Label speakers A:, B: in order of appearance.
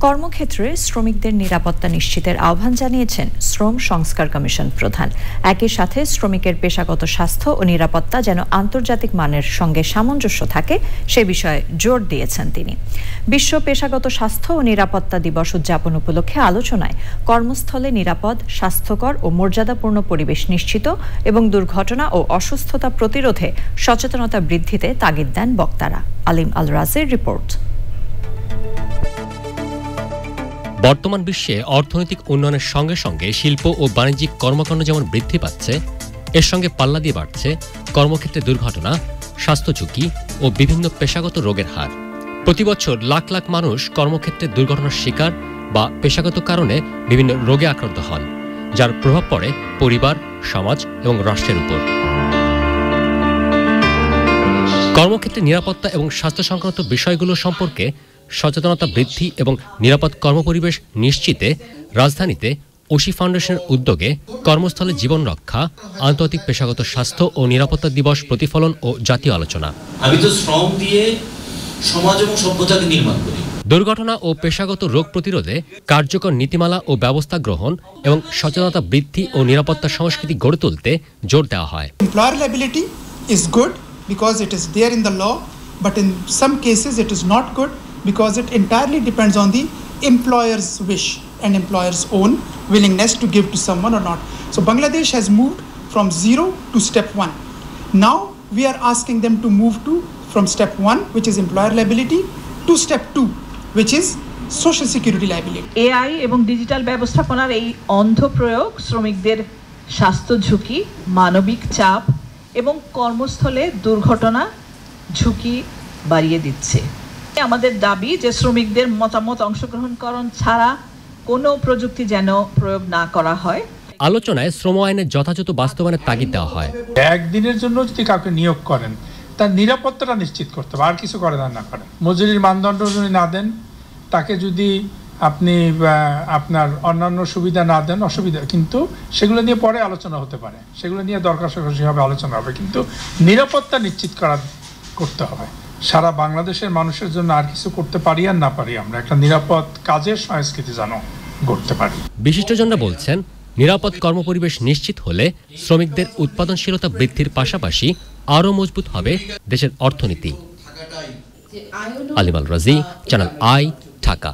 A: কর্মক্ষেত্রে শ্রমিকদের নিরাপত্তা নিশ্চিতের আহ্বান জানিয়েছেন শ্রম সংস্কার কমিশন প্রধান। একই সাথে শ্রমিকের পেশাগত স্বাস্থ্য ও নিরাপত্তা যেন আন্তর্জাতিক মানের সঙ্গে সামঞ্জস্য থাকে সে বিষয়ে জোর দিয়েছেন তিনি। বিশ্ব পেশাগত স্বাস্থ্য ও নিরাপত্তা দিবস উদযাপন উপলক্ষে আলোচনায় কর্মস্থলে নিরাপদ, স্বাস্থ্যকর ও মর্যাদাপূর্ণ পরিবেশ নিশ্চিত এবং দুর্ঘটনা ও অসুস্থতা প্রতিরোধে সচেতনতা বৃদ্ধিতে তাগিদ দেন বক্তারা। আলিম আল রাজির রিপোর্ট।
B: বর্তমান বিশ্বে অর্থনৈতিক উন্নয়নের সঙ্গে সঙ্গে শিল্প ও বাণিজ্যিক কর্মকাণ্ড যেমন বৃদ্ধি পাচ্ছে, এর সঙ্গে পাল্লা দিয়ে বাড়ছে কর্মক্ষেত্রে দুর্ঘটনা, স্বাস্থ্য ঝুঁকি ও বিভিন্ন পেশাগত রোগের হার। প্রতি বছর লাখ লাখ মানুষ কর্মক্ষেত্রে দুর্ঘটনার শিকার বা পেশাগত কারণে বিভিন্ন রোগে আক্রান্ত হন, যার প্রভাব পড়ে পরিবার, সমাজ এবং রাষ্ট্রের উপর। কর্মক্ষেত্রে নিরাপত্তা এবং স্বাস্থ্য সংক্রান্ত বিষয়গুলো সম্পর্কে সচেতনতা বৃদ্ধি এবং নিরাপদ কর্মপরিবেশ নিশ্চিতে রাজধানীতে ওশি ফাউন্ডেশনের উদ্যোগে কর্মস্থলে জীবন রক্ষা, আন্তর্জাতিক পেশাগত স্বাস্থ্য ও নিরাপত্তা দিবস প্রতিফলন ও জাতীয় আলোচনা।
C: আমি তো শ্রম দিয়ে সমাজ এবং সভ্যতাকে নির্মাণ করি।
B: দুর্ঘটনা ও পেশাগত রোগ প্রতিরোধে কার্যকর নীতিমালা ও ব্যবস্থা গ্রহণ এবং সচেতনতা বৃদ্ধি ও নিরাপত্তা সংস্কৃতি গড়ে তুলতে জোর দেওয়া হয়।
D: Employer liability is good because it is there in the law, but in some cases it is not good because it entirely depends on the employer's wish and employer's own willingness to give to someone or not. So Bangladesh has moved from 0 to step 1. Now we are asking them to move from step 1, which is employer liability, to step 2, which is social security liability.
E: AI এবং digital ব্যবস্থাপনার এই অন্ধ প্রয়োগ শ্রমিকদের স্বাস্থ্য ঝুঁকি, মানবিক চাপ এবং কর্মস্থলে দুর্ঘটনা ঝুঁকি বাড়িয়ে দিচ্ছে। আমাদের দাবি যে শ্রমিকদের মতামত অংশগ্রহণকরণ ছাড়া কোনো প্রযুক্তি যেন প্রয়োগ না করা হয়।
B: আলোচনায় শ্রম আইনের যথাযথ বাস্তবায়নের তাগিদ দেওয়া হয়।
F: একদিনের জন্য যদি কাউকে নিয়োগ করেন, তার নিরাপত্তাটা নিশ্চিত করতে হবে, আর কিছু করেন আর না করেন। মজুরির মানদণ্ড যদি না দেন, তাকে যদি আপনি আপনার অন্যান্য সুবিধা না দেন, অসুবিধা, কিন্তু সেগুলো নিয়ে পরে আলোচনা হতে পারে, সেগুলো নিয়ে দরকার হবে আলোচনা হবে, কিন্তু নিরাপত্তা নিশ্চিত করতে হবে। সারা বাংলাদেশের মানুষের জন্য আর কিছু করতে পারি আর না পারি, আমরা একটা নিরাপদ কাজের সংস্কৃতি যেন গড়তে পারি।
B: বিশিষ্টজনরা বলছেন, নিরাপদ কর্মপরিবেশ নিশ্চিত হলে শ্রমিকদের উৎপাদনশীলতা বৃদ্ধির পাশাপাশি আরও মজবুত হবে দেশের অর্থনীতি। আলিম আল রাজি, চ্যানেল আই, ঢাকা।